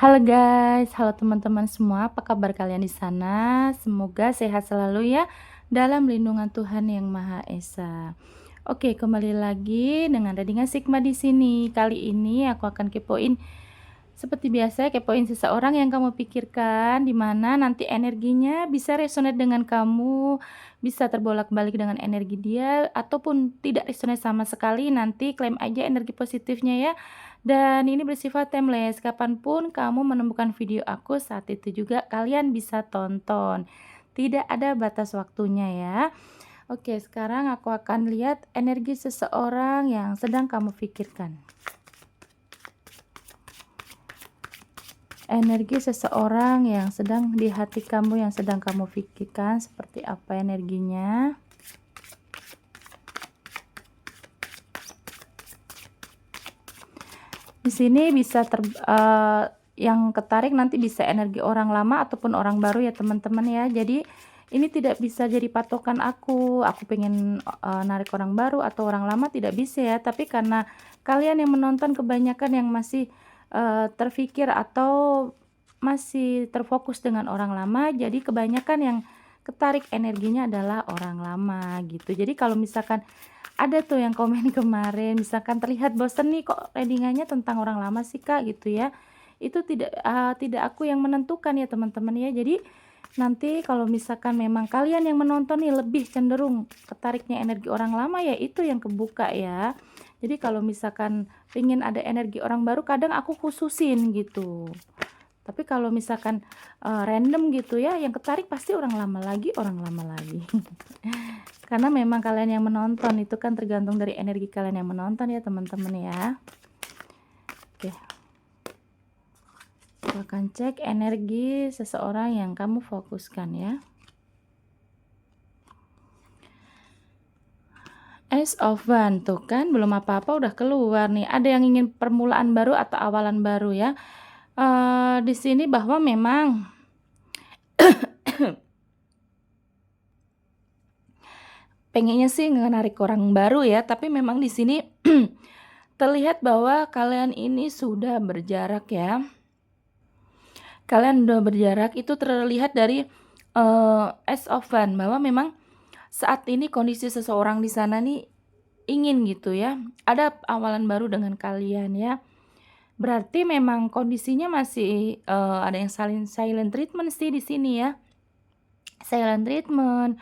Halo guys, halo teman-teman semua, apa kabar kalian di sana? Semoga sehat selalu ya dalam lindungan Tuhan Yang Maha Esa. Oke, kembali lagi dengan Radinga Sigma di sini. Kali ini aku akan kepoin seperti biasa, kepoin seseorang yang kamu pikirkan, di mana nanti energinya bisa resonate dengan kamu, bisa terbolak-balik dengan energi dia, ataupun tidak resonate sama sekali, nanti klaim aja energi positifnya ya. Dan ini bersifat timeless, kapanpun kamu menemukan video aku, saat itu juga kalian bisa tonton. Tidak ada batas waktunya ya. Oke, sekarang aku akan lihat energi seseorang yang sedang kamu pikirkan. Energi seseorang yang sedang di hati kamu, yang sedang kamu pikirkan, seperti apa energinya? Di sini bisa yang ketarik nanti bisa energi orang lama ataupun orang baru ya teman-teman ya. Jadi ini tidak bisa jadi patokan aku pengen narik orang baru atau orang lama, tidak bisa ya. Tapi karena kalian yang menonton kebanyakan yang masih terfikir atau masih terfokus dengan orang lama, jadi kebanyakan yang ketarik energinya adalah orang lama gitu. Jadi kalau misalkan ada tuh yang komen kemarin misalkan terlihat bosen nih, kok readingannya tentang orang lama sih Kak gitu ya, itu tidak aku yang menentukan ya teman-teman ya. Jadi nanti kalau misalkan memang kalian yang menonton nih lebih cenderung ketariknya energi orang lama, ya itu yang kebuka ya. Jadi kalau misalkan pengen ada energi orang baru, kadang aku khususin gitu. Tapi kalau misalkan random gitu ya, yang ketarik pasti orang lama lagi, orang lama lagi. Karena memang kalian yang menonton, itu kan tergantung dari energi kalian yang menonton ya teman-teman ya. Oke, aku akan cek energi seseorang yang kamu fokuskan ya. Ace of Wands, tuh kan belum apa-apa udah keluar nih. Ada yang ingin permulaan baru atau awalan baru ya. Di sini bahwa memang pengennya sih narik orang baru ya, tapi memang di sini terlihat bahwa kalian ini sudah berjarak ya. Kalian udah berjarak, itu terlihat dari Ace of Wands, bahwa memang saat ini kondisi seseorang di sana nih ingin gitu ya, ada awalan baru dengan kalian ya. Berarti memang kondisinya masih ada yang silent treatment sih di sini ya. Silent treatment,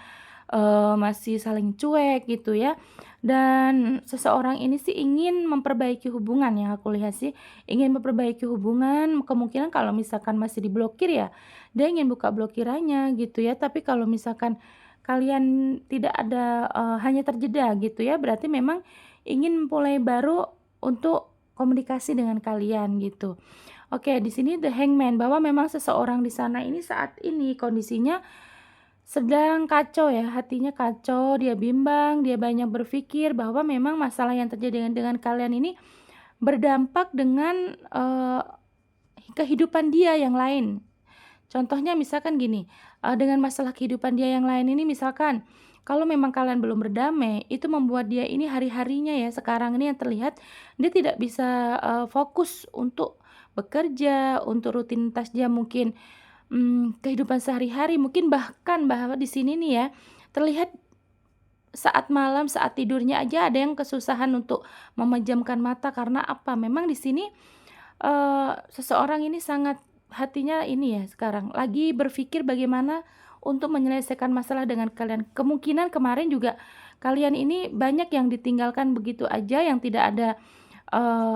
masih saling cuek gitu ya. Dan seseorang ini sih ingin memperbaiki hubungan, yang aku lihat sih ingin memperbaiki hubungan. Kemungkinan kalau misalkan masih diblokir ya, dia ingin buka blokirannya gitu ya. Tapi kalau misalkan kalian tidak ada hanya terjeda gitu ya, berarti memang ingin mulai baru untuk komunikasi dengan kalian gitu. Oke, di sini The Hangman, bahwa memang seseorang di sana ini saat ini kondisinya sedang kacau ya, hatinya kacau, dia bimbang, dia banyak berpikir bahwa memang masalah yang terjadi dengan kalian ini berdampak dengan kehidupan dia yang lain. Contohnya misalkan gini, dengan masalah kehidupan dia yang lain ini, misalkan kalau memang kalian belum berdamai, itu membuat dia ini hari-harinya ya, sekarang ini yang terlihat dia tidak bisa fokus untuk bekerja, untuk rutinitas dia mungkin kehidupan sehari-hari, mungkin bahkan bahwa di sini nih ya, terlihat saat malam, saat tidurnya aja ada yang kesusahan untuk memejamkan mata. Karena apa? Memang di sini seseorang ini sangat hatinya ini ya, sekarang lagi berpikir bagaimana untuk menyelesaikan masalah dengan kalian. Kemungkinan kemarin juga kalian ini banyak yang ditinggalkan begitu aja, yang tidak ada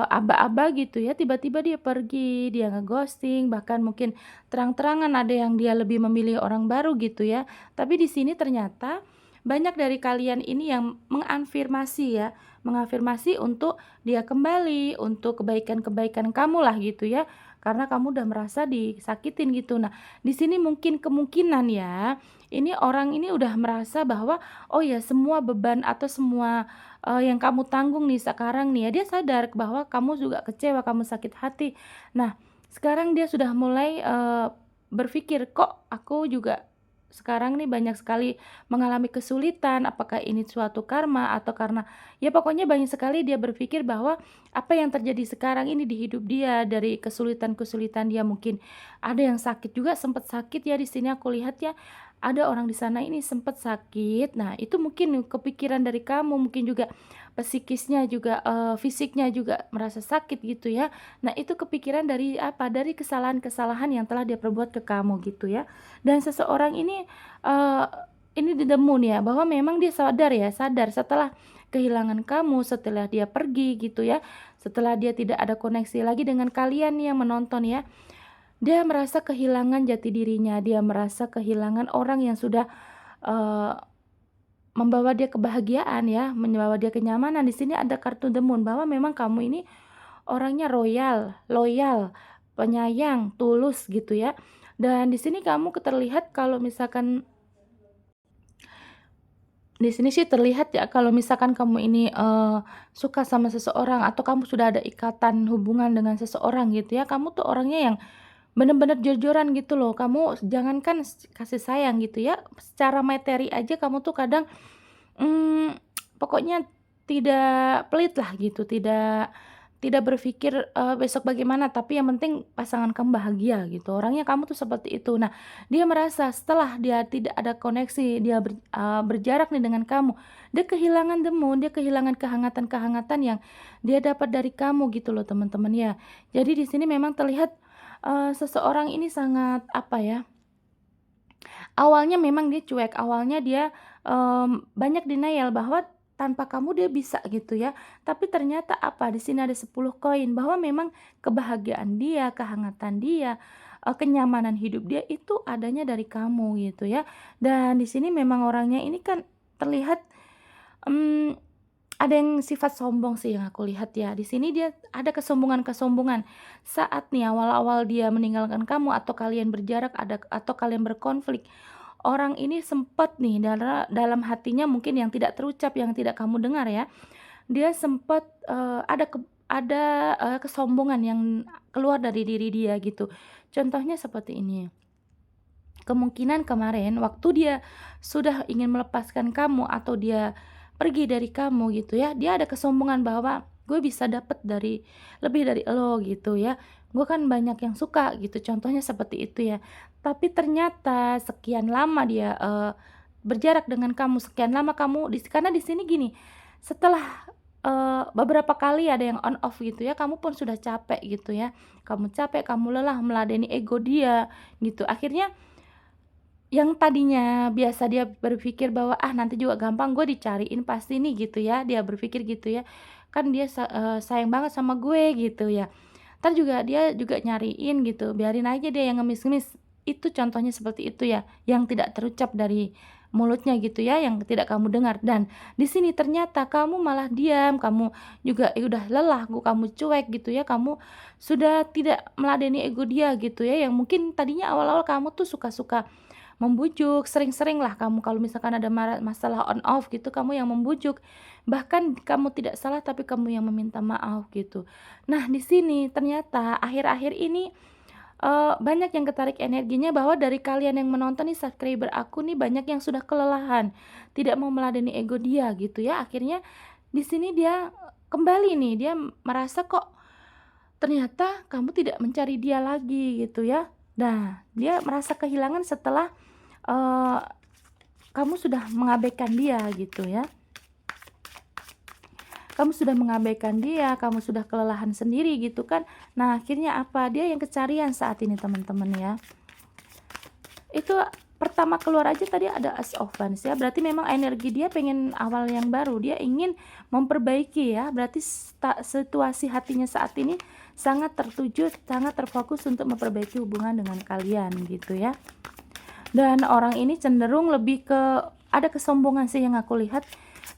aba-aba gitu ya, tiba-tiba dia pergi, dia ngeghosting, bahkan mungkin terang-terangan ada yang dia lebih memilih orang baru gitu ya. Tapi di sini ternyata banyak dari kalian ini yang mengafirmasi ya, mengafirmasi untuk dia kembali, untuk kebaikan-kebaikan kamu lah gitu ya, karena kamu udah merasa disakitin gitu. Nah, di sini mungkin kemungkinan ya, ini orang ini udah merasa bahwa oh ya, semua beban atau semua yang kamu tanggung nih sekarang nih ya, dia sadar bahwa kamu juga kecewa, kamu sakit hati. Nah, sekarang dia sudah mulai berpikir, kok aku juga sekarang nih banyak sekali mengalami kesulitan, apakah ini suatu karma atau karena ya pokoknya banyak sekali dia berpikir bahwa apa yang terjadi sekarang ini di hidup dia dari kesulitan-kesulitan dia mungkin ada yang sakit juga sempat sakit ya di sini aku lihat ya. Ada orang di sana ini sempat sakit. Nah, itu mungkin kepikiran dari kamu, mungkin juga psikisnya juga fisiknya juga merasa sakit gitu ya. Nah, itu kepikiran dari apa? Dari kesalahan-kesalahan yang telah dia perbuat ke kamu gitu ya. Dan seseorang ini di the moon ya, bahwa memang dia sadar setelah kehilangan kamu, setelah dia pergi gitu ya, setelah dia tidak ada koneksi lagi dengan kalian yang menonton ya. Dia merasa kehilangan jati dirinya, dia merasa kehilangan orang yang sudah eee, membawa dia kebahagiaan ya, membawa dia kenyamanan. Di sini ada kartu The Moon bahwa memang kamu ini orangnya royal, loyal, penyayang, tulus gitu ya. Dan di sini kamu terlihat kalau misalkan di sini sih terlihat ya kalau misalkan kamu ini, suka sama seseorang atau kamu sudah ada ikatan hubungan dengan seseorang gitu ya, kamu tuh orangnya yang bener-bener jor-joran gitu loh. Kamu jangankan kasih sayang gitu ya, secara materi aja kamu tuh kadang, mmm, pokoknya tidak pelit lah gitu, tidak berpikir, besok bagaimana, tapi yang penting pasangan kamu bahagia gitu, orangnya kamu tuh seperti itu. Nah, dia merasa setelah dia tidak ada koneksi, dia berjarak nih dengan kamu, dia kehilangan demu, dia kehilangan kehangatan-kehangatan yang dia dapat dari kamu gitu loh teman-teman ya. Jadi di sini memang terlihat, seseorang ini sangat apa ya, awalnya memang dia cuek, awalnya dia, banyak denial bahwa tanpa kamu dia bisa gitu ya. Tapi ternyata apa, di sini ada 10 koin bahwa memang kebahagiaan dia, kehangatan dia, kenyamanan hidup dia itu adanya dari kamu gitu ya. Dan di sini memang orangnya ini kan terlihat, mmm ada yang sifat sombong sih yang aku lihat ya. Di sini dia ada kesombongan-kesombongan. Saat nih awal-awal dia meninggalkan kamu atau kalian berjarak atau kalian berkonflik, orang ini sempat nih dalam hatinya mungkin yang tidak terucap, yang tidak kamu dengar ya. Dia sempat, ada kesombongan yang keluar dari diri dia gitu. Contohnya seperti ini, kemungkinan kemarin waktu dia sudah ingin melepaskan kamu atau dia pergi dari kamu gitu ya, dia ada kesombongan bahwa, "Gue bisa dapet lebih dari elo," gitu ya, "Gue kan banyak yang suka," gitu, contohnya seperti itu ya. Tapi ternyata sekian lama dia, berjarak dengan kamu, sekian lama kamu karena di sini gini, setelah, beberapa kali ada yang on off gitu ya, kamu pun sudah capek gitu ya, kamu capek, kamu lelah meladeni ego dia gitu, akhirnya yang tadinya biasa dia berpikir bahwa, "Ah, nanti juga gampang gue dicariin pasti nih," gitu ya, dia berpikir gitu ya, "Kan dia sayang banget sama gue," gitu ya. Entar juga dia juga nyariin gitu, biarin aja dia yang ngemis-ngemis. Itu contohnya seperti itu ya, yang tidak terucap dari mulutnya gitu ya, yang tidak kamu dengar. Dan di sini ternyata kamu malah diam, kamu juga udah lelah, kamu cuek gitu ya, kamu sudah tidak meladeni ego dia gitu ya, yang mungkin tadinya awal-awal kamu tuh suka-suka membujuk, sering-sering lah kamu kalau misalkan ada masalah on off gitu, kamu yang membujuk. Bahkan kamu tidak salah tapi kamu yang meminta maaf gitu. Nah, di sini ternyata akhir-akhir ini, banyak yang ketarik energinya bahwa dari kalian yang menonton nih, subscriber aku nih banyak yang sudah kelelahan, tidak mau meladeni ego dia gitu ya. Akhirnya di sini dia kembali nih, dia merasa kok ternyata kamu tidak mencari dia lagi gitu ya. Nah, dia merasa kehilangan setelah Eee, kamu sudah mengabaikan dia gitu ya. Kamu sudah mengabaikan dia, kamu sudah kelelahan sendiri gitu kan. Nah, akhirnya apa, dia yang kecarian saat ini teman-teman ya. Itu pertama keluar aja tadi ada Ace of Wands ya, berarti memang energi dia pengen awal yang baru, dia ingin memperbaiki ya, berarti situasi hatinya saat ini sangat tertuju, sangat terfokus untuk memperbaiki hubungan dengan kalian gitu ya. Dan orang ini cenderung lebih ke ada kesombongan sih yang aku lihat,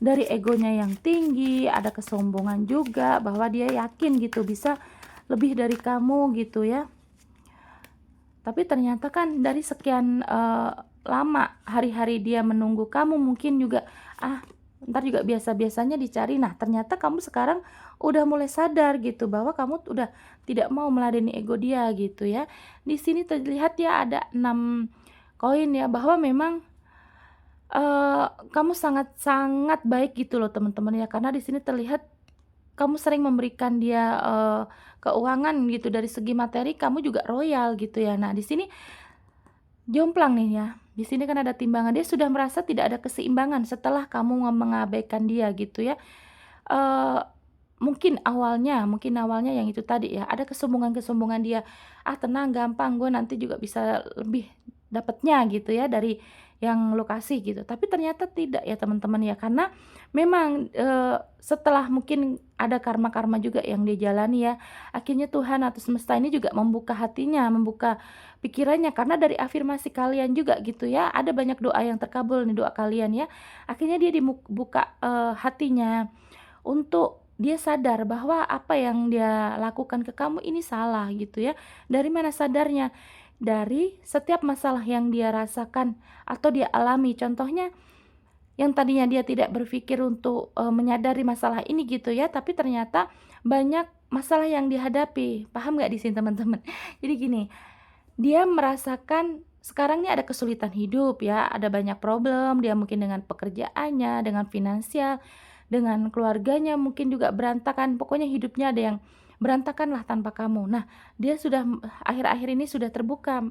dari egonya yang tinggi, ada kesombongan juga bahwa dia yakin gitu bisa lebih dari kamu gitu ya. Tapi ternyata kan dari sekian, lama hari-hari dia menunggu kamu mungkin juga, "Ah, ntar juga biasa-biasanya dicari." Nah, ternyata kamu sekarang udah mulai sadar gitu bahwa kamu udah tidak mau meladeni ego dia gitu ya. Di sini terlihat ya ada 6 koin ya, bahwa memang, kamu sangat-sangat baik gitu loh teman-teman ya, karena di sini terlihat kamu sering memberikan dia, keuangan gitu, dari segi materi kamu juga royal gitu ya. Nah di sini jomplang nih ya, di sini kan ada timbangan, dia sudah merasa tidak ada keseimbangan setelah kamu mengabaikan dia gitu ya. Eee, mungkin awalnya yang itu tadi ya, ada kesombongan-kesombongan dia, "Ah tenang gampang, gue nanti juga bisa lebih dapatnya," gitu ya, dari yang lo kasih gitu. Tapi ternyata tidak ya teman-teman ya, karena memang, setelah mungkin ada karma-karma juga yang dia jalani ya, akhirnya Tuhan atau semesta ini juga membuka hatinya, membuka pikirannya, karena dari afirmasi kalian juga gitu ya, ada banyak doa yang terkabul nih, doa kalian ya, akhirnya dia buka, hatinya untuk dia sadar bahwa apa yang dia lakukan ke kamu ini salah gitu ya. Dari mana sadarnya? Dari setiap masalah yang dia rasakan atau dia alami. Contohnya yang tadinya dia tidak berpikir untuk, menyadari masalah ini gitu ya, tapi ternyata banyak masalah yang dihadapi. Paham nggak di sini teman-teman? Jadi gini, dia merasakan sekarang ini ada kesulitan hidup ya, ada banyak problem, dia mungkin dengan pekerjaannya, dengan finansial, dengan keluarganya mungkin juga berantakan, pokoknya hidupnya ada yang berantakan lah tanpa kamu. Nah, dia sudah akhir-akhir ini sudah terbuka,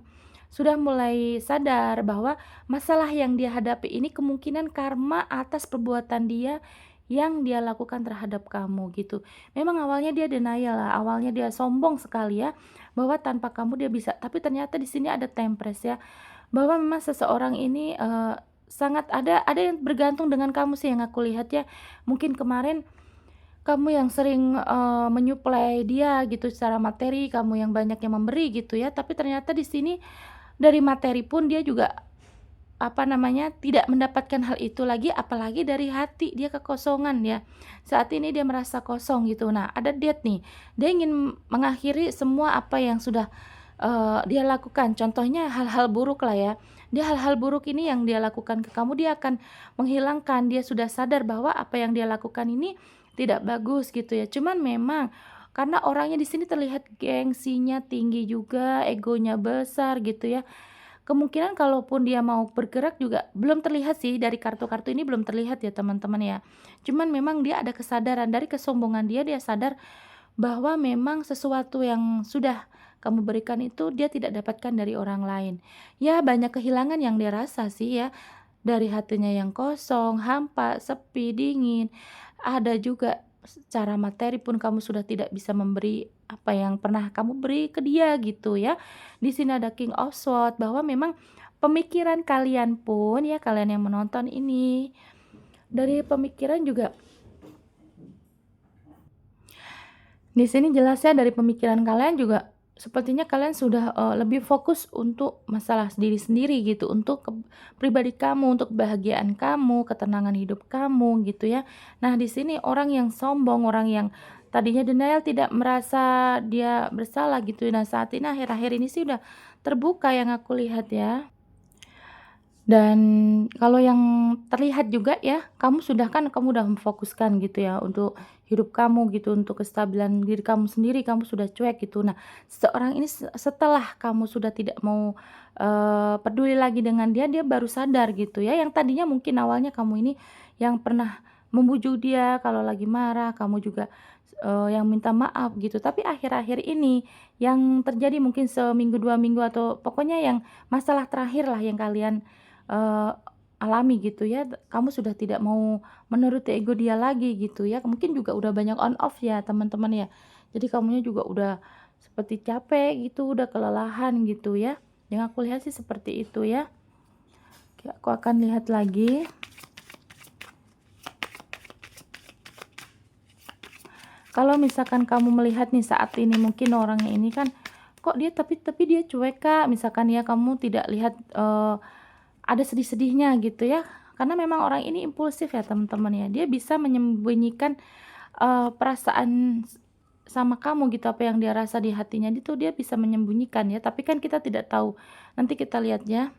sudah mulai sadar bahwa masalah yang dia hadapi ini kemungkinan karma atas perbuatan dia yang dia lakukan terhadap kamu gitu. Memang awalnya dia denial lah, awalnya dia sombong sekali ya, bahwa tanpa kamu dia bisa, tapi ternyata di sini ada tempres ya, bahwa memang seseorang ini, sangat ada yang bergantung dengan kamu sih yang aku lihat ya. Mungkin kemarin kamu yang sering, menyuplai dia gitu secara materi, kamu yang banyak yang memberi gitu ya, tapi ternyata di sini dari materi pun dia juga, apa namanya, tidak mendapatkan hal itu lagi, apalagi dari hati, dia kekosongan ya. Saat ini dia merasa kosong gitu. Nah, ada diet nih, dia ingin mengakhiri semua apa yang sudah, dia lakukan. Contohnya hal-hal buruk lah ya. Dia hal-hal buruk ini yang dia lakukan ke kamu, dia akan menghilangkan. Dia sudah sadar bahwa apa yang dia lakukan ini tidak bagus gitu ya. Cuman memang karena orangnya di sini terlihat gengsinya tinggi juga, egonya besar gitu ya. Kemungkinan kalaupun dia mau bergerak juga belum terlihat sih, dari kartu-kartu ini belum terlihat ya teman-teman ya. Cuman memang dia ada kesadaran, dari kesombongan dia sadar bahwa memang sesuatu yang sudah kamu berikan itu dia tidak dapatkan dari orang lain. Ya banyak kehilangan yang dia rasa sih ya, dari hatinya yang kosong, hampa, sepi, dingin. Ada juga secara materi pun kamu sudah tidak bisa memberi apa yang pernah kamu beri ke dia gitu ya. Di sini ada King of Swords, bahwa memang pemikiran kalian pun ya, kalian yang menonton ini, dari pemikiran juga di sini jelasnya, dari pemikiran kalian juga sepertinya kalian sudah, lebih fokus untuk masalah diri sendiri gitu, untuk pribadi kamu, untuk kebahagiaan kamu, ketenangan hidup kamu gitu ya. Nah di sini orang yang sombong, orang yang tadinya denial, tidak merasa dia bersalah gitu. Nah saat ini akhir-akhir ini sih udah terbuka yang aku lihat ya. Dan kalau yang terlihat juga ya, kamu udah memfokuskan gitu ya untuk hidup kamu gitu, untuk kestabilan diri kamu sendiri, kamu sudah cuek gitu. Nah, seseorang ini setelah kamu sudah tidak mau, peduli lagi dengan dia, dia baru sadar gitu ya, yang tadinya mungkin awalnya kamu ini yang pernah membujuk dia kalau lagi marah, kamu juga, yang minta maaf gitu. Tapi akhir-akhir ini yang terjadi mungkin seminggu, 2 minggu, atau pokoknya yang masalah terakhir lah yang kalian eee, alami gitu ya, kamu sudah tidak mau menuruti ego dia lagi gitu ya, mungkin juga udah banyak on off ya teman-teman ya. Jadi kamunya juga udah seperti capek gitu, udah kelelahan gitu ya. Yang aku lihat sih seperti itu ya. Oke, aku akan lihat lagi. Kalau misalkan kamu melihat nih saat ini mungkin orangnya ini kan, kok dia tapi dia cuek Kak, misalkan ya kamu tidak lihat, ada sedih-sedihnya gitu ya, karena memang orang ini impulsif ya teman-teman ya, dia bisa menyembunyikan, perasaan sama kamu gitu, apa yang dia rasa di hatinya itu dia bisa menyembunyikan ya, tapi kan kita tidak tahu. Nanti kita lihat ya,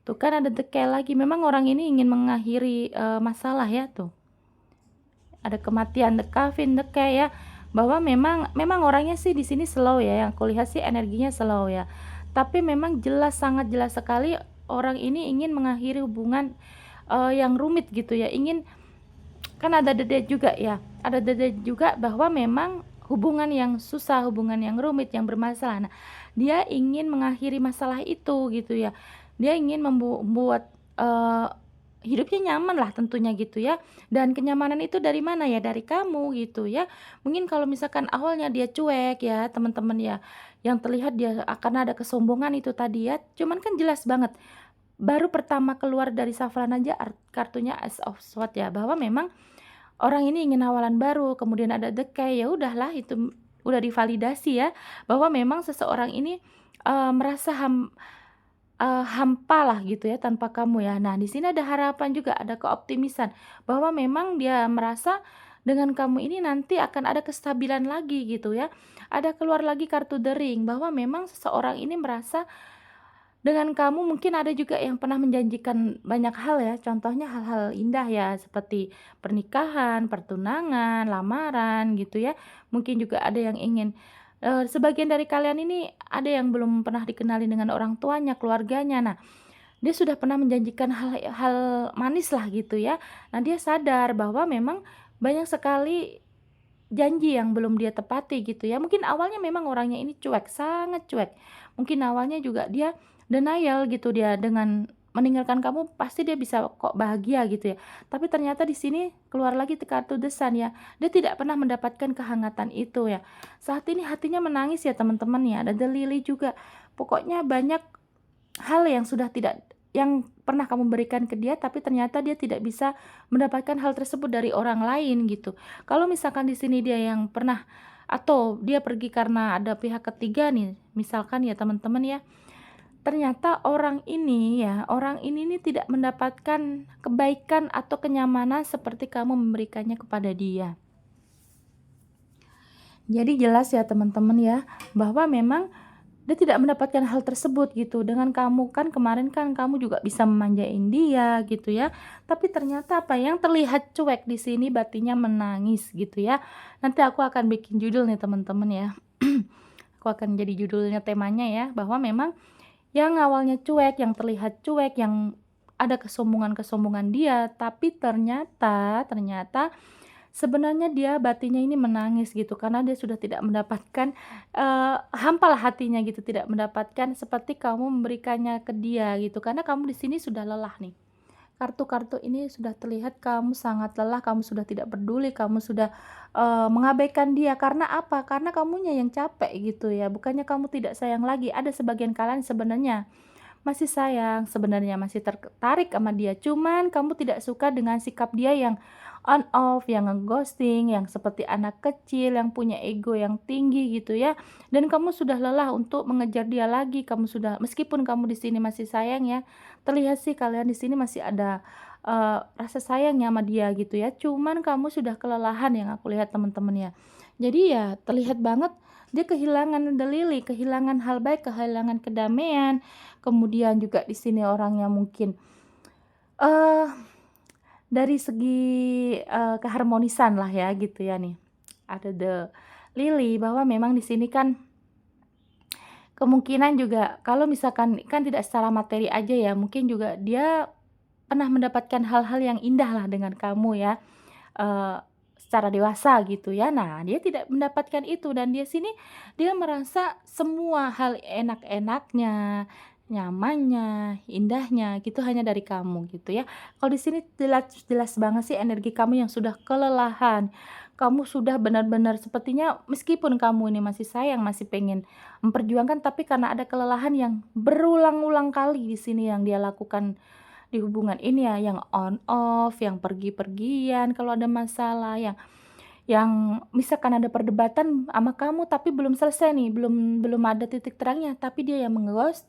tuh kan ada the Care lagi, memang orang ini ingin mengakhiri, masalah ya tuh. Ada kematian, the Coffin, the Care ya, bahwa memang orangnya sih di sini slow ya, yang aku lihat sih energinya slow ya. Tapi memang jelas, sangat jelas sekali seseorang ini ingin mengakhiri hubungan, yang rumit gitu ya, kan ada deda juga ya, ada deda juga bahwa memang hubungan yang susah, hubungan yang rumit, yang bermasalah. Nah, dia ingin mengakhiri masalah itu gitu ya. Dia ingin membuat, hidupnya nyaman lah tentunya gitu ya, dan kenyamanan itu dari mana ya, dari kamu gitu ya. Mungkin kalau misalkan awalnya dia cuek ya teman-teman ya, yang terlihat dia akan ada kesombongan itu tadi ya, cuman kan jelas banget, baru pertama keluar dari safran aja kartunya Ace of Swords ya, bahwa memang orang ini ingin awalan baru, kemudian ada decay, ya udahlah itu udah divalidasi ya, bahwa memang seseorang ini, merasa hampa lah gitu ya tanpa kamu ya. Nah, di sini ada harapan juga, ada keoptimisan bahwa memang dia merasa dengan kamu ini nanti akan ada kestabilan lagi gitu ya. Ada keluar lagi kartu The Ring bahwa memang seseorang ini merasa dengan kamu mungkin ada juga yang pernah menjanjikan banyak hal ya, contohnya hal-hal indah ya, seperti pernikahan, pertunangan, lamaran gitu ya. Mungkin juga ada yang ingin, sebagian dari kalian ini ada yang belum pernah dikenali dengan orang tuanya, keluarganya. Nah, dia sudah pernah menjanjikan hal hal manis lah gitu ya. Nah, dia sadar bahwa memang banyak sekali janji yang belum dia tepati gitu ya. Mungkin awalnya memang orangnya ini cuek, sangat cuek. Mungkin awalnya juga dia denial gitu, dia dengan meninggalkan kamu pasti dia bisa kok bahagia gitu ya. Tapi ternyata di sini keluar lagi kartu The Sun ya. Dia tidak pernah mendapatkan kehangatan itu ya. Saat ini hatinya menangis ya teman-teman ya. Ada The Lily juga. Pokoknya banyak hal yang sudah tidak yang pernah kamu berikan ke dia tapi ternyata dia tidak bisa mendapatkan hal tersebut dari orang lain gitu. Kalau misalkan di sini dia yang pernah atau dia pergi karena ada pihak ketiga nih, misalkan ya teman-teman ya, ternyata orang ini nih tidak mendapatkan kebaikan atau kenyamanan seperti kamu memberikannya kepada dia. Jadi jelas ya teman-teman ya, bahwa memang dia tidak mendapatkan hal tersebut gitu. Dengan kamu kan kemarin kan kamu juga bisa memanjain dia gitu ya. Tapi ternyata apa yang terlihat cuek di sini batinnya menangis gitu ya. Nanti aku akan bikin judul nih teman-teman ya. Aku akan jadi judulnya temanya ya, bahwa memang yang awalnya cuek, yang terlihat cuek, yang ada kesombongan-kesombongan dia, tapi ternyata sebenarnya dia batinnya ini menangis gitu, karena dia sudah tidak mendapatkan, hampalah hatinya gitu, tidak mendapatkan seperti kamu memberikannya ke dia gitu, karena kamu di sini sudah lelah nih. Kartu-kartu ini sudah terlihat kamu sangat lelah, kamu sudah tidak peduli, kamu sudah, mengabaikan dia. Karena apa? Karena kamunya yang capek gitu ya, bukannya kamu tidak sayang lagi. Ada sebagian kalian sebenarnya masih sayang, sebenarnya masih tertarik sama dia, cuman kamu tidak suka dengan sikap dia yang on off, yang ngeghosting, yang seperti anak kecil, yang punya ego yang tinggi gitu ya. Dan kamu sudah lelah untuk mengejar dia lagi, kamu sudah meskipun kamu di sini masih sayang ya, terlihat sih kalian di sini masih ada, rasa sayangnya sama dia gitu ya, cuman kamu sudah kelelahan yang aku lihat teman-teman ya. Jadi ya terlihat banget dia kehilangan the lily, kehilangan hal baik, kehilangan kedamaian, kemudian juga di sini orangnya mungkin, eee, dari segi, keharmonisan lah ya gitu ya nih, ada the lily bahwa memang di sini kan kemungkinan juga kalau misalkan kan tidak secara materi aja ya, mungkin juga dia pernah mendapatkan hal-hal yang indah lah dengan kamu ya, eee, secara dewasa gitu ya. Nah, dia tidak mendapatkan itu dan dia sini dia merasa semua hal enak-enaknya, nyamannya, indahnya gitu hanya dari kamu gitu ya. Kalau di sini jelas jelas banget sih energi kamu yang sudah kelelahan. Kamu sudah benar-benar sepertinya meskipun kamu ini masih sayang, masih pengen memperjuangkan, tapi karena ada kelelahan yang berulang-ulang kali di sini yang dia lakukan di hubungan ini ya, yang on off, yang pergi-pergian kalau ada masalah, yang misalkan ada perdebatan sama kamu tapi belum selesai nih, belum belum ada titik terangnya, tapi dia yang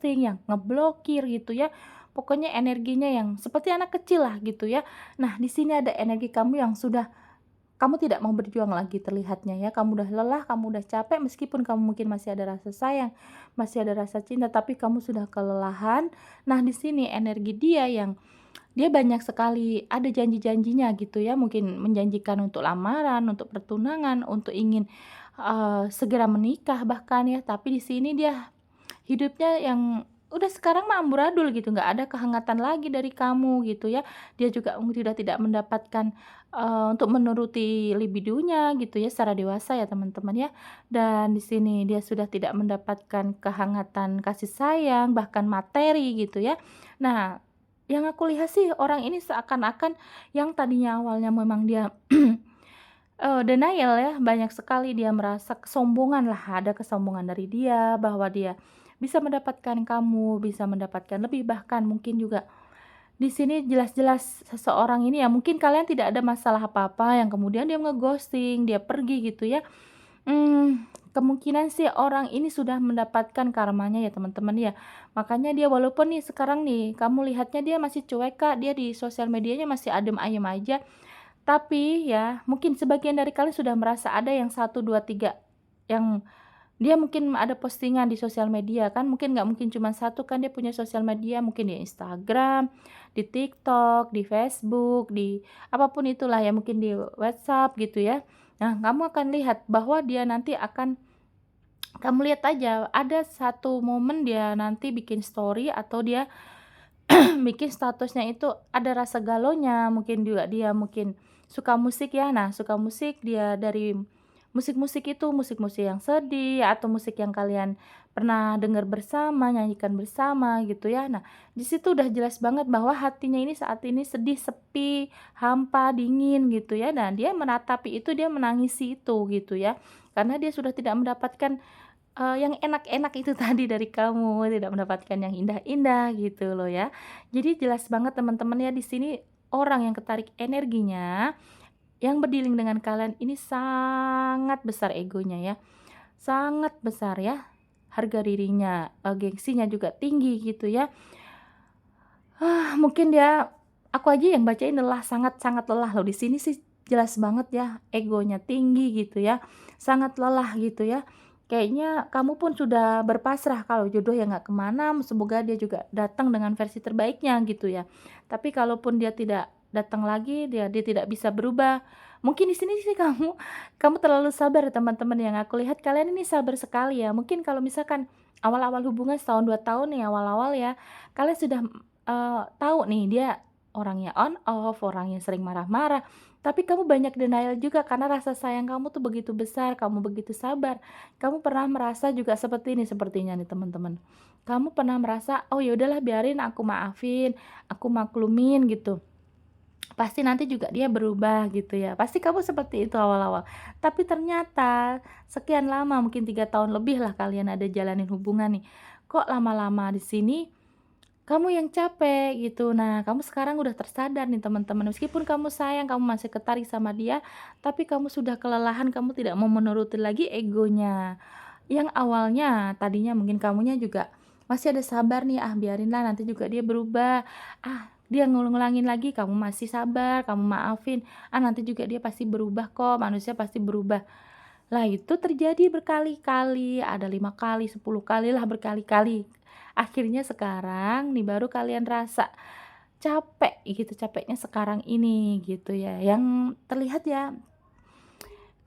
yang ngeblokir gitu ya. Pokoknya energinya yang seperti anak kecil lah gitu ya. Nah, di sini ada energi kamu yang sudah kamu tidak mau berjuang lagi terlihatnya ya, kamu udah lelah, kamu udah capek meskipun kamu mungkin masih ada rasa sayang, masih ada rasa cinta, tapi kamu sudah kelelahan. Nah, di sini energi dia yang dia banyak sekali ada janji-janjinya gitu ya, mungkin menjanjikan untuk lamaran, untuk pertunangan, untuk ingin, segera menikah bahkan ya, tapi di sini dia hidupnya yang udah sekarang mah amburadul gitu, nggak ada kehangatan lagi dari kamu gitu ya. Dia juga sudah tidak mendapatkan, untuk menuruti libidonya gitu ya secara dewasa ya teman-teman ya. Dan di sini dia sudah tidak mendapatkan kehangatan kasih sayang, bahkan materi gitu ya. Nah, yang aku lihat sih orang ini seakan-akan yang tadinya awalnya memang dia denial ya, banyak sekali dia merasa kesombongan lah, ada kesombongan dari dia bahwa dia bisa mendapatkan kamu, bisa mendapatkan lebih, bahkan mungkin juga di sini jelas-jelas seseorang ini ya mungkin kalian tidak ada masalah apa-apa yang kemudian dia nge-ghosting, dia pergi gitu ya. Kemungkinan sih orang ini sudah mendapatkan karmanya ya teman-teman ya. Makanya dia walaupun nih sekarang nih kamu lihatnya dia masih cuek Kak, dia di sosial medianya masih adem ayem aja, tapi ya, mungkin sebagian dari kalian sudah merasa ada yang satu 2 3 yang dia mungkin ada postingan di sosial media kan, mungkin nggak mungkin cuma satu kan dia punya sosial media, mungkin di Instagram, di TikTok, di Facebook, di apapun itulah ya, mungkin di WhatsApp gitu ya. Nah, kamu akan lihat bahwa dia nanti akan kamu lihat aja ada satu momen dia nanti bikin story atau dia bikin statusnya itu ada rasa galonya, mungkin juga dia mungkin suka musik ya. Nah, suka musik dia dari musik-musik itu, musik-musik yang sedih atau musik yang kalian pernah dengar bersama, nyanyikan bersama gitu ya. Nah, di situ udah jelas banget bahwa hatinya ini saat ini sedih, sepi, hampa, dingin gitu ya. Dan dia menatapi itu, dia menangisi itu gitu ya. Karena dia sudah tidak mendapatkan yang enak-enak itu tadi dari kamu, tidak mendapatkan yang indah-indah gitu loh ya. Jadi jelas banget teman-teman ya di sini orang yang ketarik energinya, yang berdealing dengan kalian ini sangat besar egonya ya, sangat besar ya, harga dirinya, gengsinya juga tinggi gitu ya. Mungkin dia aku aja yang bacain lelah, sangat-sangat lelah loh, di sini sih jelas banget ya, egonya tinggi gitu ya, sangat lelah gitu ya. Kayaknya kamu pun sudah berpasrah kalau jodoh ya nggak kemana, semoga dia juga datang dengan versi terbaiknya gitu ya. Tapi kalaupun dia tidak datang lagi, dia tidak bisa berubah, mungkin di sini sih kamu terlalu sabar ya teman-teman, yang aku lihat kalian ini sabar sekali ya. Mungkin kalau misalkan awal-awal hubungan setahun 2 tahun nih awal-awal ya, kalian sudah tahu nih dia orangnya on off, orangnya sering marah-marah, tapi kamu banyak denial juga karena rasa sayang kamu tuh begitu besar, kamu begitu sabar. Kamu pernah merasa juga seperti ini sepertinya nih teman-teman. Kamu pernah merasa, "Oh ya udahlah biarin aku maafin, aku maklumin," gitu. Pasti nanti juga dia berubah gitu ya. Pasti kamu seperti itu awal-awal. Tapi ternyata sekian lama, mungkin 3 tahun lebih lah kalian ada jalanin hubungan nih. Kok lama-lama di sini kamu yang capek gitu. Nah, kamu sekarang udah tersadar nih teman-teman, meskipun kamu sayang, kamu masih ketarik sama dia, tapi kamu sudah kelelahan, kamu tidak mau menuruti lagi egonya. Yang awalnya tadinya mungkin kamunya juga masih ada sabar nih, ah biarinlah nanti juga dia berubah. Ah, dia ngulangin lagi, kamu masih sabar, kamu maafin. Ah nanti juga dia pasti berubah kok, manusia pasti berubah. Lah itu terjadi berkali-kali, ada 5 kali, 10 kali lah berkali-kali. Akhirnya sekarang nih baru kalian rasa capek gitu, capeknya sekarang ini gitu ya. Yang terlihat ya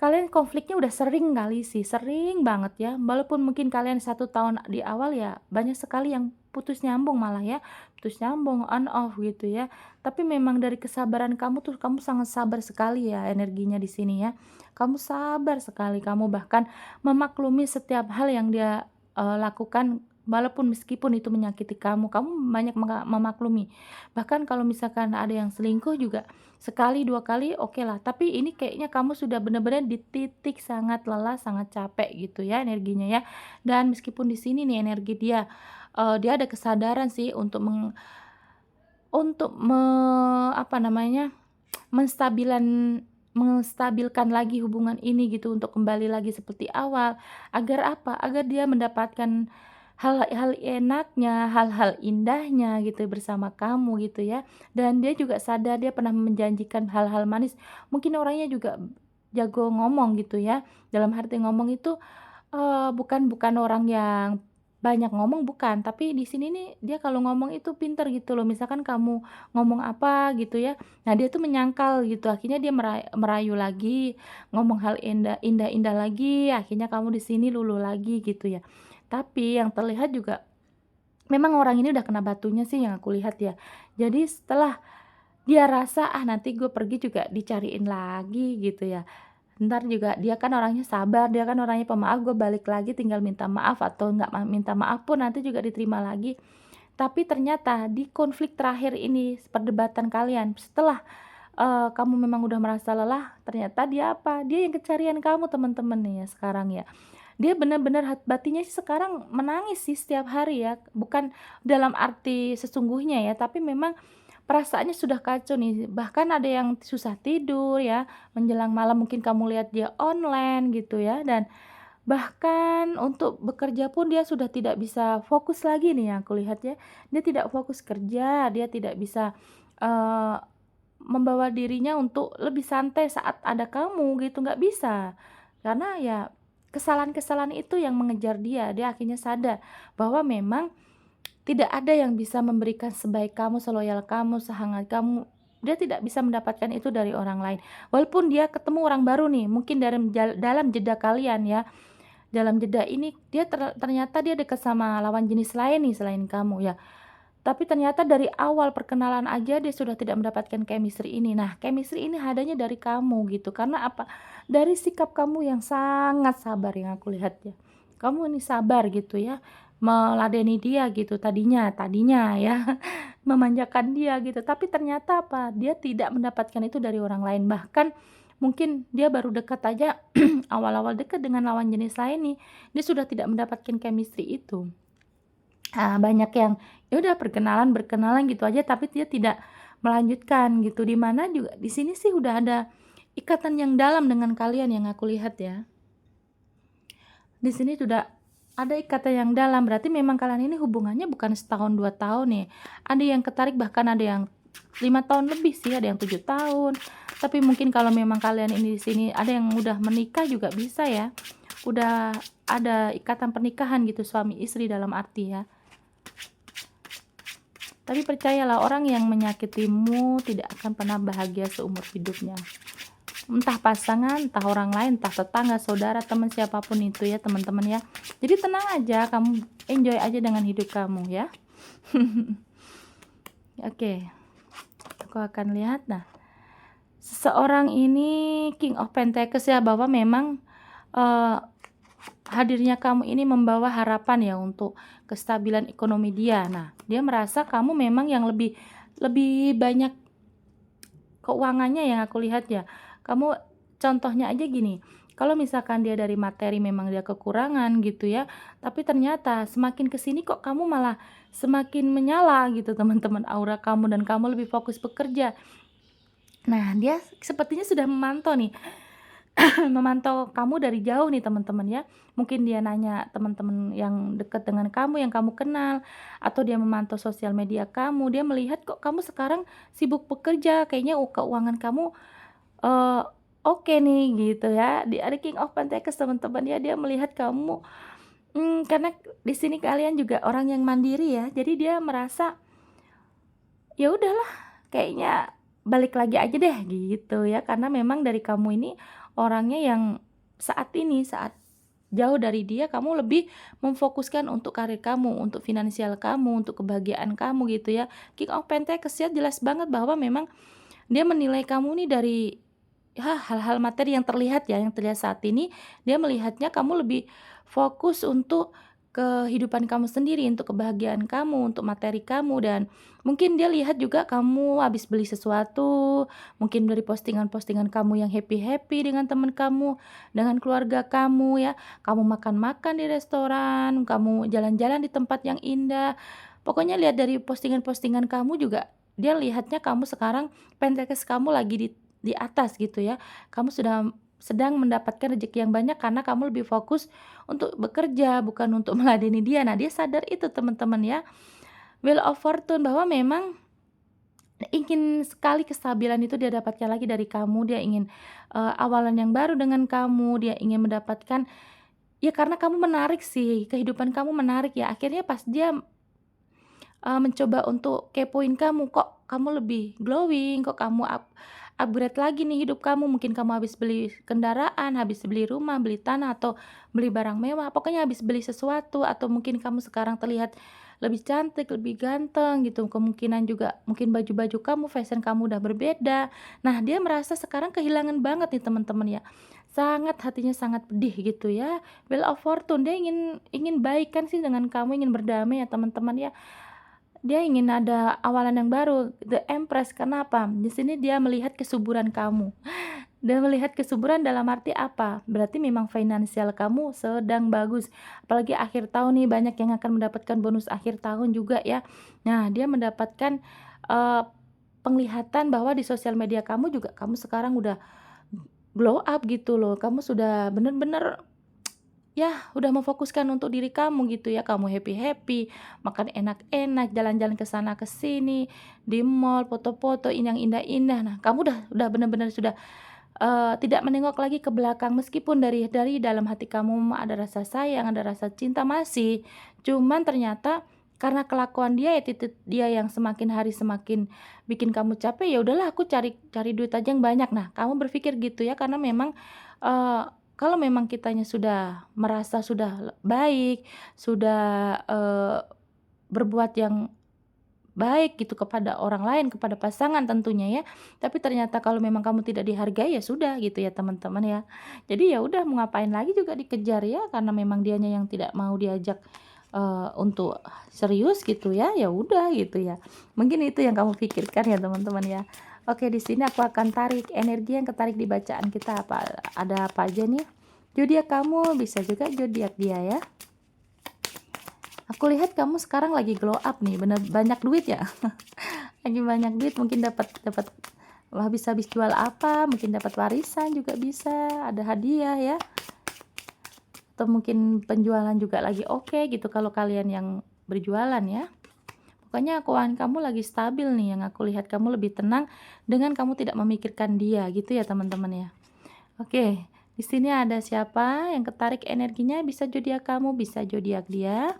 kalian konfliknya udah sering kali sih, sering banget ya. Walaupun mungkin kalian 1 tahun di awal ya banyak sekali yang putus nyambung malah ya, putus nyambung, on off gitu ya. Tapi memang dari kesabaran kamu tuh, kamu sangat sabar sekali ya energinya di sini ya. Kamu sabar sekali, kamu bahkan memaklumi setiap hal yang dia, lakukan walaupun meskipun itu menyakiti kamu banyak memaklumi. Bahkan kalau misalkan ada yang selingkuh juga sekali, 2 kali oke lah, tapi ini kayaknya kamu sudah benar-benar di titik sangat lelah, sangat capek gitu ya energinya ya. Dan meskipun di sini nih energi dia, dia ada kesadaran sih untuk untuk apa namanya, menstabilkan lagi hubungan ini gitu untuk kembali lagi seperti awal. Agar apa? Agar dia mendapatkan hal-hal enaknya, hal-hal indahnya gitu bersama kamu gitu ya. Dan dia juga sadar dia pernah menjanjikan hal-hal manis. Mungkin orangnya juga jago ngomong gitu ya. Dalam arti ngomong itu, bukan orang yang banyak ngomong bukan, tapi di sini nih dia kalau ngomong itu pinter gitu loh. Misalkan kamu ngomong apa gitu ya, nah dia tuh menyangkal gitu, akhirnya dia merayu lagi, ngomong hal indah-indah lagi, akhirnya kamu di sini luluh lagi gitu ya. Tapi yang terlihat juga memang orang ini udah kena batunya sih yang aku lihat ya. Jadi setelah dia rasa, "Ah, nanti gue pergi juga dicariin lagi," gitu ya. Entar juga dia kan orangnya sabar, dia kan orangnya pemaaf, gue balik lagi tinggal minta maaf atau nggak minta maaf pun nanti juga diterima lagi. Tapi ternyata di konflik terakhir ini, perdebatan kalian, setelah, kamu memang udah merasa lelah, ternyata dia apa, dia yang kecarian kamu teman-teman nih ya sekarang ya. Dia benar-benar batinnya sih sekarang menangis sih setiap hari ya, bukan dalam arti sesungguhnya ya, tapi memang perasaannya sudah kacau nih, bahkan ada yang susah tidur ya, menjelang malam mungkin kamu lihat dia online gitu ya, dan bahkan untuk bekerja pun dia sudah tidak bisa fokus lagi nih yang aku lihat ya. Dia tidak fokus kerja, dia tidak bisa, eee, membawa dirinya untuk lebih santai saat ada kamu gitu, nggak bisa. Karena ya kesalahan-kesalahan itu yang mengejar dia, dia akhirnya sadar bahwa memang tidak ada yang bisa memberikan sebaik kamu, seloyal kamu, sehangat kamu. Dia tidak bisa mendapatkan itu dari orang lain. Walaupun dia ketemu orang baru nih, mungkin dalam jeda kalian ya, dalam jeda ini dia ternyata dia dekat sama lawan jenis lain nih selain kamu ya. Tapi ternyata dari awal perkenalan aja dia sudah tidak mendapatkan chemistry ini. Nah, chemistry ini adanya dari kamu gitu. Karena apa? Dari sikap kamu yang sangat sabar yang aku lihat ya. Kamu ini sabar gitu ya, meladeni dia gitu tadinya tadinya ya, memanjakan dia gitu. Tapi ternyata apa? Dia tidak mendapatkan itu dari orang lain. Bahkan mungkin dia baru dekat aja awal-awal dekat dengan lawan jenis lain nih, dia sudah tidak mendapatkan chemistry itu. Banyak yang ya udah berkenalan gitu aja tapi dia tidak melanjutkan gitu, di mana juga di sini sih udah ada ikatan yang dalam dengan kalian yang aku lihat ya. Di sini sudah ada ikatan yang dalam, berarti memang kalian ini hubungannya bukan setahun 2 tahun nih. Ada yang ketarik bahkan ada yang 5 tahun lebih sih, ada yang 7 tahun. Tapi mungkin kalau memang kalian ini di sini ada yang udah menikah juga bisa ya. Udah ada ikatan pernikahan gitu suami istri dalam arti ya. Tapi percayalah orang yang menyakitimu tidak akan pernah bahagia seumur hidupnya. Entah pasangan, entah orang lain, entah tetangga, saudara, teman siapapun itu ya teman-teman ya. Jadi tenang aja, kamu enjoy aja dengan hidup kamu ya. Oke, aku akan lihat. Nah, seseorang ini King of Pentacles ya, bahwa memang eh, hadirnya kamu ini membawa harapan ya untuk kestabilan ekonomi dia. Nah, dia merasa kamu memang yang lebih lebih banyak keuangannya yang aku lihat ya. Kamu contohnya aja gini, kalau misalkan dia dari materi memang dia kekurangan gitu ya, tapi ternyata semakin ke sini kok kamu malah semakin menyala gitu teman-teman aura kamu dan kamu lebih fokus bekerja. Nah, dia sepertinya sudah memantau nih, memantau kamu dari jauh nih teman-teman ya. Mungkin dia nanya teman-teman yang dekat dengan kamu, yang kamu kenal, atau dia memantau sosial media kamu. Dia melihat kok kamu sekarang sibuk bekerja, kayaknya keuangan kamu eh, oke nih gitu ya. Di King of Pentacles teman-teman ya, dia melihat kamu karena di sini kalian juga orang yang mandiri ya. Jadi dia merasa ya udahlah kayaknya balik lagi aja deh gitu ya, karena memang dari kamu ini orangnya yang saat jauh dari dia kamu lebih memfokuskan untuk karir kamu, untuk finansial kamu, untuk kebahagiaan kamu gitu ya. King of Pentacles ya jelas banget bahwa memang dia menilai kamu nih dari ya hal-hal materi yang terlihat ya, yang terlihat saat ini, dia melihatnya kamu lebih fokus untuk kehidupan kamu sendiri, untuk kebahagiaan kamu, untuk materi kamu, dan mungkin dia lihat juga kamu habis beli sesuatu, mungkin dari postingan-postingan kamu yang happy-happy dengan teman kamu, dengan keluarga kamu ya, kamu makan-makan di restoran, kamu jalan-jalan di tempat yang indah. Pokoknya lihat dari postingan-postingan kamu juga dia lihatnya kamu sekarang Pentacles kamu lagi di atas gitu ya. Kamu sudah sedang mendapatkan rezeki yang banyak karena kamu lebih fokus untuk bekerja bukan untuk meladeni dia. Nah, dia sadar itu teman-teman ya. Wheel of Fortune bahwa memang ingin sekali kestabilan itu dia dapatkan lagi dari kamu. Dia ingin awalan yang baru dengan kamu. Dia ingin mendapatkan ya karena kamu menarik sih, kehidupan kamu menarik ya. Akhirnya pas dia mencoba untuk kepoin kamu, kok kamu lebih glowing, kok kamu upgrade lagi nih hidup kamu. Mungkin kamu habis beli kendaraan, habis beli rumah, beli tanah, atau beli barang mewah, pokoknya habis beli sesuatu, atau mungkin kamu sekarang terlihat lebih cantik, lebih ganteng gitu. Kemungkinan juga mungkin baju-baju kamu, fashion kamu udah berbeda. Nah, dia merasa sekarang kehilangan banget nih teman-teman ya. Sangat hatinya sangat pedih gitu ya. Wheel of Fortune, dia ingin ingin baik kan sih dengan kamu, ingin berdamai ya teman-teman ya. Dia ingin ada awalan yang baru. The Empress, kenapa? Di sini dia melihat kesuburan kamu. Dia melihat kesuburan dalam arti apa? Berarti memang finansial kamu sedang bagus. Apalagi akhir tahun nih banyak yang akan mendapatkan bonus akhir tahun juga ya. Nah, dia mendapatkan eh, penglihatan bahwa di sosial media kamu juga kamu sekarang udah glow up gitu loh. Kamu sudah bener-bener ya udah memfokuskan untuk diri kamu gitu ya. Kamu happy-happy, makan enak-enak, jalan-jalan ke sana ke sini, di mall, foto-foto ini yang indah-indah. Nah, kamu udah bener-bener sudah tidak menengok lagi ke belakang, meskipun dari dalam hati kamu ada rasa sayang, ada rasa cinta masih, cuman ternyata karena kelakuan dia, attitude dia yang semakin hari semakin bikin kamu capek, ya udahlah aku cari cari duit aja yang banyak. Nah, kamu berpikir gitu ya karena memang, eee, kalau memang kitanya sudah merasa sudah baik, sudah, berbuat yang baik gitu kepada orang lain, kepada pasangan tentunya ya. Tapi ternyata kalau memang kamu tidak dihargai, ya sudah gitu ya teman-teman ya. Jadi ya udah mau ngapain lagi juga dikejar ya, karena memang dianya yang tidak mau diajak, untuk serius gitu ya, ya udah gitu ya. Mungkin itu yang kamu pikirkan ya teman-teman ya. Oke, di sini aku akan tarik energi yang ketarik di bacaan kita ada apa aja nih. Zodiak kamu, bisa juga zodiak dia ya. Aku lihat kamu sekarang lagi glow up nih, bener banyak duit ya. Lagi banyak duit, mungkin dapat dapat habis-habis jual apa, mungkin dapat warisan juga bisa, ada hadiah ya. Atau mungkin penjualan juga lagi oke gitu kalau kalian yang berjualan ya. Pokoknya keuangan kamu lagi stabil nih, yang aku lihat kamu lebih tenang dengan kamu tidak memikirkan dia gitu ya teman-teman ya. Oke, di sini ada siapa yang ketarik energinya, bisa zodiak kamu, bisa zodiak dia.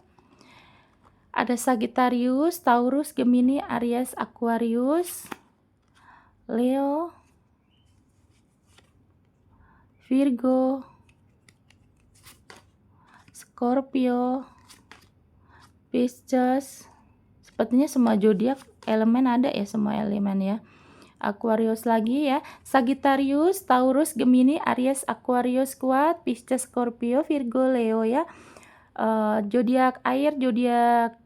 Ada Sagittarius, Taurus, Gemini, Aries, Aquarius, Leo, Virgo, Scorpio, Pisces. Sepertinya semua zodiak elemen ada ya, semua elemen ya. Aquarius lagi ya, Sagittarius, Taurus, Gemini, Aries, Aquarius kuat, Pisces, Scorpio, Virgo, Leo ya. Zodiak air, zodiak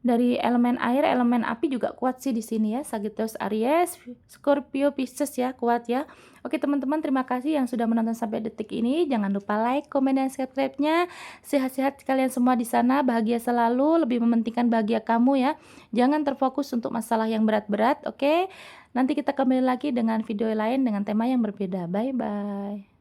dari elemen air, elemen api juga kuat sih di sini ya. Sagittarius, Aries, Scorpio, Pisces ya, kuat ya. Oke teman-teman, terima kasih yang sudah menonton sampai detik ini. Jangan lupa like, komen, dan subscribe-nya. Sehat-sehat kalian semua di sana, bahagia selalu, lebih mementingkan bahagia kamu ya. Jangan terfokus untuk masalah yang berat-berat, oke? Nanti kita kembali lagi dengan video lain dengan tema yang berbeda. Bye-bye.